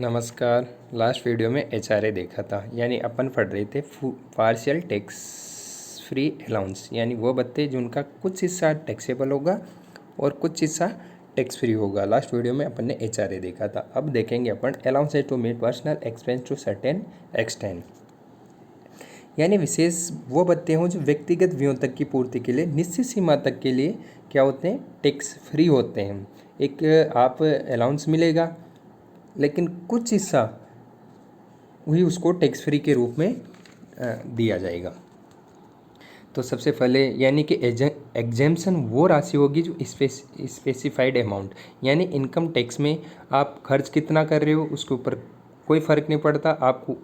नमस्कार। Last video में HRA देखा था, यानी अपन पढ़ रहे थे पार्शियल टैक्स फ्री अलाउंस, यानी वो भत्ते जिनका कुछ हिस्सा टैक्सेबल होगा और कुछ हिस्सा टैक्स फ्री होगा। लास्ट वीडियो में अपन ने एचआरए देखा था। अब देखेंगे अपन allowances to meet personal expense to certain extent, यानी विशेष वो भत्ते हों जो व्यक्तिगत व्ययों तक की पूर्ति के लिए निश्चित सीमा तक के लिए क्या होते हैं, टैक्स फ्री होते हैं। एक आप अलाउंस मिलेगा लेकिन कुछ हिस्सा वही उसको टैक्स फ्री के रूप में दिया जाएगा। तो सबसे पहले यानी कि एग्जेम्पशन वो राशि होगी जो स्पेसिफाइड अमाउंट, यानी इनकम टैक्स में आप खर्च कितना कर रहे हो उसके ऊपर कोई फ़र्क नहीं पड़ता। आपको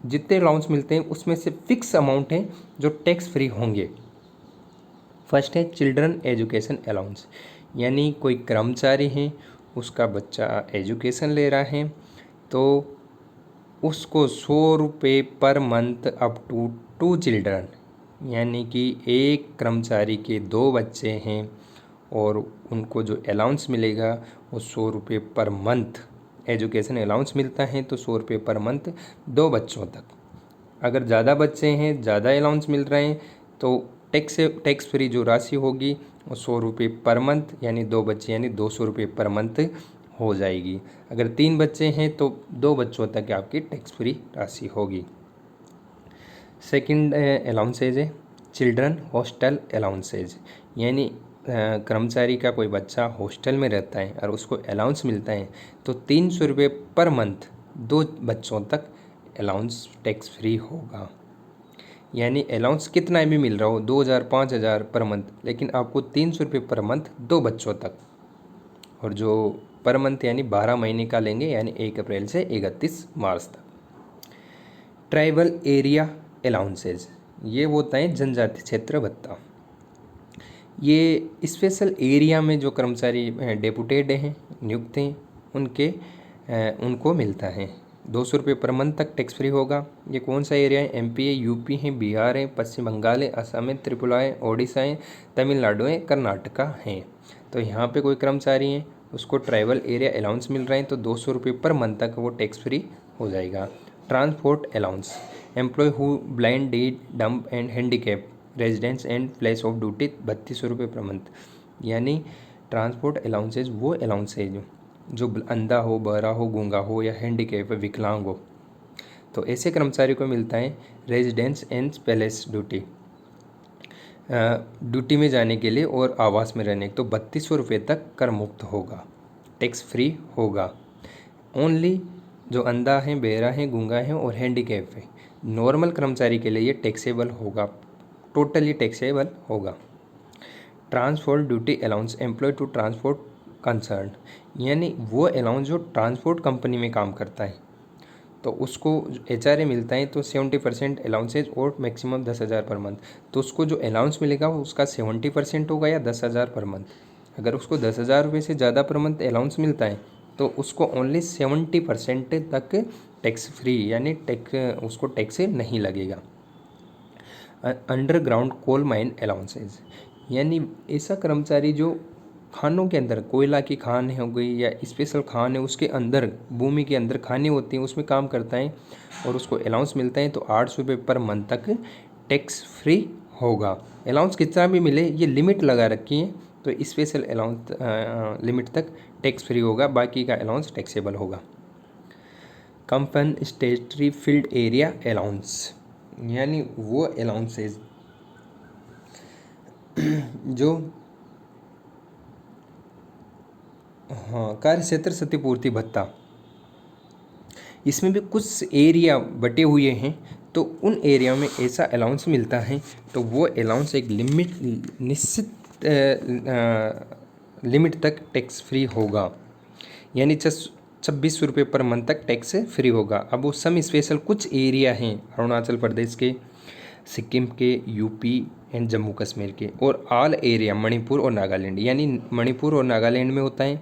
जितने अलाउंस मिलते हैं उसमें से फिक्स अमाउंट हैं जो टैक्स फ्री होंगे। फर्स्ट है चिल्ड्रन एजुकेशन अलाउंस, यानी कोई कर्मचारी हैं, उसका बच्चा एजुकेशन ले रहा है तो उसको 100 रुपये per month up to 2 children, यानी कि एक कर्मचारी के 2 बच्चे हैं और उनको जो अलाउंस मिलेगा वो 100 रुपये पर मंथ एजुकेशन अलाउंस मिलता है। तो 100 रुपये पर मंथ 2 बच्चों तक। अगर ज़्यादा बच्चे हैं, ज़्यादा अलाउंस मिल रहे हैं तो टैक्स फ्री जो राशि होगी वो 100 रुपये पर मंथ, यानी 2 बच्चे यानी 200 रुपये पर मंथ हो जाएगी। अगर 3 बच्चे हैं तो 2 बच्चों तक आपकी टैक्स फ्री राशि होगी। सेकंड अलाउंसेज है चिल्ड्रन हॉस्टल अलाउंसेज, यानी कर्मचारी का कोई बच्चा हॉस्टल में रहता है और उसको अलाउंस मिलता है तो 300 रुपये पर मंथ 2 बच्चों तक अलाउंस टैक्स फ्री होगा। यानी अलाउंस कितना भी मिल रहा हो 2000 5000 पर मंथ, लेकिन आपको 300 रुपये पर मंथ 2 बच्चों तक, और जो पर मंथ यानी 12 महीने का लेंगे, यानी 1 अप्रैल से 31 मार्च तक। ट्राइबल एरिया अलाउंसेज, ये होता है जनजाति क्षेत्र भत्ता। ये स्पेशल एरिया में जो कर्मचारी डेपुटेड हैं, नियुक्त हैं, उनको मिलता है। 200 रुपये पर मंथ तक टैक्स फ्री होगा। ये कौन सा एरिया है? एमपी है, यूपी है, बिहार है, पश्चिम बंगाल है, असम है, त्रिपुरा है, ओडिशा है, तमिलनाडु है, कर्नाटका है। तो यहाँ पे कोई कर्मचारी हैं, उसको ट्राइबल एरिया अलाउंस मिल रहे हैं तो 200 रुपये पर मंथ तक वो टैक्स फ्री हो जाएगा। Transport allowance, employee who blind deaf dumb and handicap residence and place of duty 3200 रुपये पर मंथ, यानी ट्रांसपोर्ट अलाउंसेज वो अलाउंस है जो अंधा हो, बहरा हो, गूंगा हो या हैंडीकैप विकलांग हो, तो ऐसे कर्मचारी को मिलता है residence and palace duty, duty में जाने के लिए और आवास में रहने, तो 3200 रुपये तक कर मुक्त होगा, टैक्स फ्री होगा। ओनली जो अंधा है, बहरा है, गूंगा है और हैंडीकैप है, नॉर्मल कर्मचारी के लिए ये टैक्सेबल होगा, टोटली टैक्सेबल होगा। Transport duty allowance employee to transport concern, यानी वो अलाउंस जो ट्रांसपोर्ट कंपनी में काम करता है तो उसको एचआरए मिलता है तो 70% अलाउंसेज और मैक्सिमम 10,000 पर मंथ। तो उसको जो अलाउंस मिलेगा वो उसका 70% होगा या 10,000 पर मंथ। अगर उसको 10,000 रुपये से ज़्यादा पर मंथ अलाउंस मिलता है तो उसको ओनली 70% तक टैक्स फ्री, यानी उसको टैक्स नहीं लगेगा। अंडरग्राउंड कोल माइन अलाउंसेज, यानी ऐसा कर्मचारी जो खानों के अंदर, कोयला की खान हो गई या स्पेशल खान है, उसके अंदर भूमि के अंदर खानें होती हैं, उसमें काम करता है और उसको अलाउंस मिलता है तो 800 रुपये पर मंथ तक टैक्स फ्री होगा। अलाउंस कितना भी मिले, ये लिमिट लगा रखी है, तो स्पेशल अलाउंस लिमिट तक टैक्स फ्री होगा, बाकी का अलाउंस टैक्सेबल होगा। कंपनसेटरी फील्ड एरिया अलाउंस, यानी वो अलाउंसेज जो कार्य क्षेत्र क्षतिपूर्ति भत्ता, इसमें भी कुछ एरिया बटे हुए हैं तो उन एरिया में ऐसा अलाउंस मिलता है तो वो अलाउंस एक निश्चित लिमिट तक टैक्स फ्री होगा, यानी 2600 रुपये पर मंथ तक टैक्स फ्री होगा। अब वो सम स्पेशल कुछ एरिया हैं अरुणाचल प्रदेश के, सिक्किम के, यूपी एंड जम्मू कश्मीर के, और ऑल एरिया मणिपुर और नागालैंड, यानी मणिपुर और नागालैंड में होता है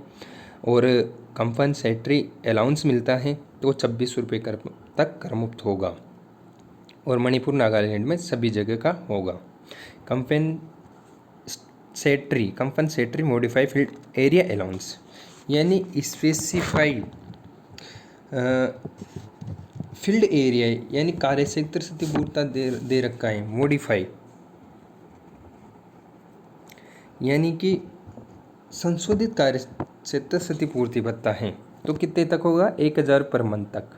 और कंपनसेटरी अलाउंस मिलता है तो 2600 रुपये तक कर मुक्त होगा, और मणिपुर नागालैंड में सभी जगह का होगा। Compensatory modified field area allowance, यानी स्पेसिफाइड फील्ड एरिया यानी कार्य क्षेत्र क्षतिपूर्ति दे रखा है। मॉडिफाई यानी कि संशोधित कार्य क्षेत्र क्षतिपूर्ति भत्ता है, तो कितने तक होगा? 1000 पर मंथ तक।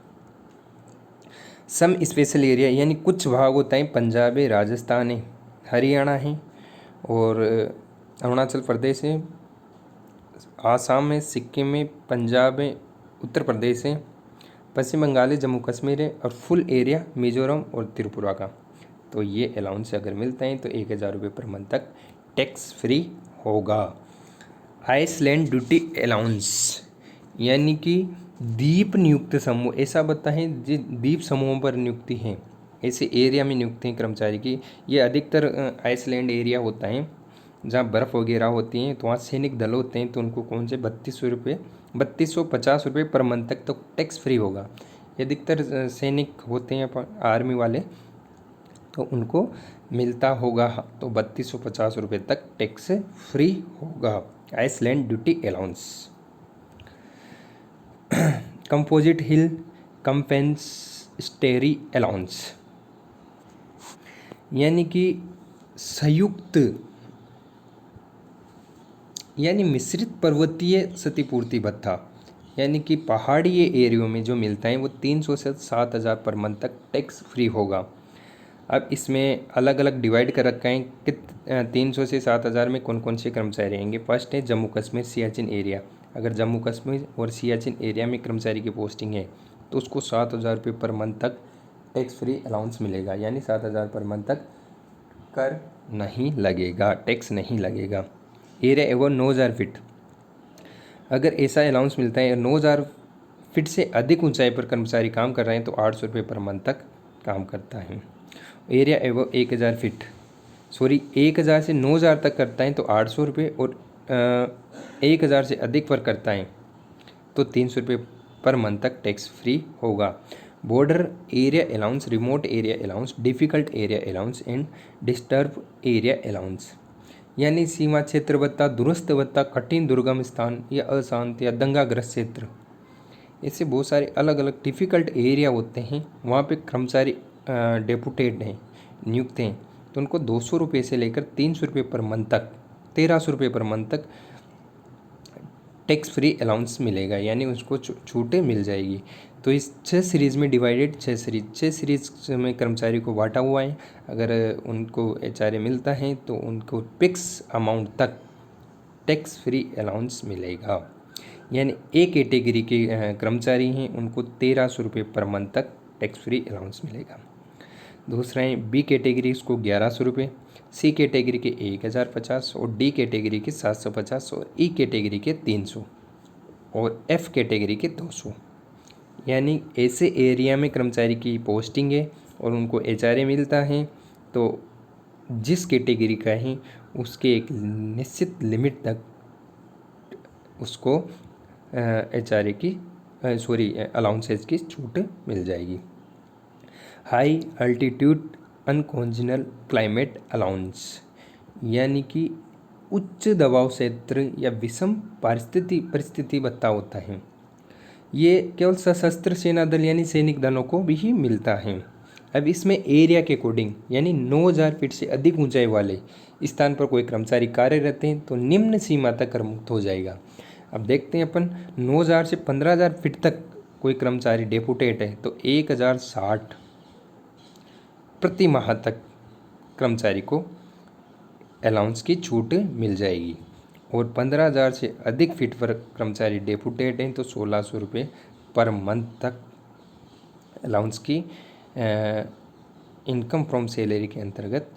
सम स्पेशल एरिया यानी कुछ भाग होता है, पंजाब है, राजस्थान है, हरियाणा है और अरुणाचल प्रदेश है, आसाम है, सिक्किम है, पंजाब है, उत्तर प्रदेश है, पश्चिम बंगाल है, जम्मू कश्मीर है और फुल एरिया मिजोरम और त्रिपुरा का। तो ये अलाउंस अगर मिलते हैं तो 1000 रुपये पर मंथ तक टैक्स फ्री होगा। आइसलैंड ड्यूटी अलाउंस यानी कि द्वीप नियुक्त समूह, ऐसा बता है जो द्वीप समूहों पर नियुक्ति है, ऐसे एरिया में नियुक्ति है कर्मचारी की। ये अधिकतर आइसलैंड एरिया होता है जहाँ बर्फ़ वगैरह होती हैं, तो वहाँ सैनिक दल होते हैं, तो उनको कौन से 3250 रुपये पर मंथ तक तो टैक्स फ्री होगा। ये अधिकतर सैनिक होते हैं आर्मी वाले, तो उनको मिलता होगा, तो 3250 रुपये तक टैक्स फ्री होगा। Island duty allowance. Composite hill compensatory allowance यानी कि संयुक्त यानी मिश्रित पर्वतीय क्षतिपूर्ति भत्ता, यानी कि पहाड़ी एरियो में जो मिलता है वो 300 से 7000 पर मंथ तक टैक्स फ्री होगा। अब इसमें अलग अलग डिवाइड कर रखा है कि 300 से 7000 में कौन कौन से कर्मचारी रहेंगे। फर्स्ट है जम्मू कश्मीर सियाचिन एरिया। अगर जम्मू कश्मीर और सियाचिन एरिया में कर्मचारी की पोस्टिंग है तो उसको 7000 रुपये पर मंथ तक टैक्स फ्री अलाउंस मिलेगा, यानी 7000 पर मंथ तक कर नहीं लगेगा, टैक्स नहीं लगेगा। एरिया एवं 9000 फीट, अगर ऐसा अलाउंस मिलता है 9000 फीट से अधिक ऊंचाई पर कर्मचारी काम कर रहे हैं तो 800 रुपये पर मंथ तक काम करता है। एरिया एवं 1000 फीट 1000 से 9000 तक करता है तो 800 रुपये, और 1000 से अधिक पर करता है तो 300 रुपये पर मंथ तक टैक्स फ्री होगा। Border area allowance, remote area allowance, difficult area allowance and disturb area allowance, यानी सीमा क्षेत्र भत्ता, दूरस्थ भत्ता, कठिन दुर्गम स्थान या अशांत या दंगाग्रस्त क्षेत्र, ऐसे बहुत सारे अलग अलग डिफ़िकल्ट एरिया होते हैं। वहाँ पे कर्मचारी डेपुटेड हैं, नियुक्त हैं, तो उनको 200 रुपये से लेकर 300 रुपये पर मंथ तक, 1300 रुपये पर मंथ तक टैक्स फ्री अलाउंस मिलेगा, यानी उसको छूटें मिल जाएगी। तो इस 6 सीरीज़ में डिवाइडेड 6 सीरीज़ में कर्मचारी को बांटा हुआ है। अगर उनको एचआरए मिलता है तो उनको फिक्स अमाउंट तक टैक्स फ्री अलाउंस मिलेगा, यानी ए कैटेगरी के कर्मचारी हैं उनको 1300 रुपये पर मंथ तक टैक्स फ्री अलाउंस मिलेगा। दूसरा है बी कैटेगरी, उसको 1100 रुपये, सी कैटेगरी के 1050 और डी कैटेगरी के 750 और ई कैटेगरी के 300 और एफ कैटेगरी के 200। यानी ऐसे एरिया में कर्मचारी की पोस्टिंग है और उनको एचआरए मिलता है, तो जिस कैटेगरी का है उसके एक निश्चित लिमिट तक उसको एचआरए की अलाउंसेस की छूट मिल जाएगी। हाई अल्टीट्यूड अनकॉन्जिनल क्लाइमेट अलाउंस, यानी कि उच्च दबाव क्षेत्र या विषम परिस्थिति भत्ता होता है। ये केवल सशस्त्र सेना दल यानी सैनिक दलों को भी ही मिलता है। अब इसमें एरिया के अकॉर्डिंग, यानी 9000 फीट से अधिक ऊंचाई वाले स्थान पर कोई कर्मचारी कार्यरत हैं तो निम्न सीमा तक कर मुक्त हो जाएगा। अब देखते हैं अपन 9000 से 15000 फीट तक कोई कर्मचारी डेपुटेट है तो 1060 प्रति माह तक कर्मचारी को अलाउंस की छूट मिल जाएगी, और 15000 से अधिक फीट पर कर्मचारी डेपुटेट हैं तो 1600 रुपये पर मंथ तक अलाउंस की इनकम फ्रॉम सैलरी के अंतर्गत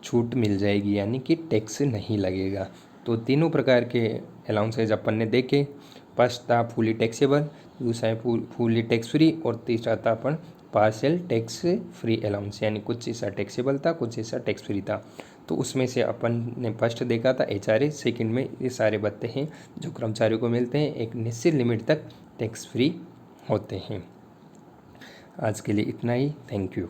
छूट मिल जाएगी, यानी कि टैक्स नहीं लगेगा। तो तीनों प्रकार के अलाउंसेज अपन ने देखे। फर्स्ट था फुली टैक्सेबल, दूसरा है फुली टैक्स फ्री, और तीसरा था अपन पार्शियल टैक्स फ्री अलाउंस, यानी कुछ हिस्सा टैक्सेबल था कुछ हिस्सा टैक्स फ्री था। तो उसमें से अपन ने फर्स्ट देखा था एचआरए, सेकंड में ये सारे भत्ते हैं जो कर्मचारियों को मिलते हैं, एक निश्चित लिमिट तक टैक्स फ्री होते हैं। आज के लिए इतना ही, थैंक यू।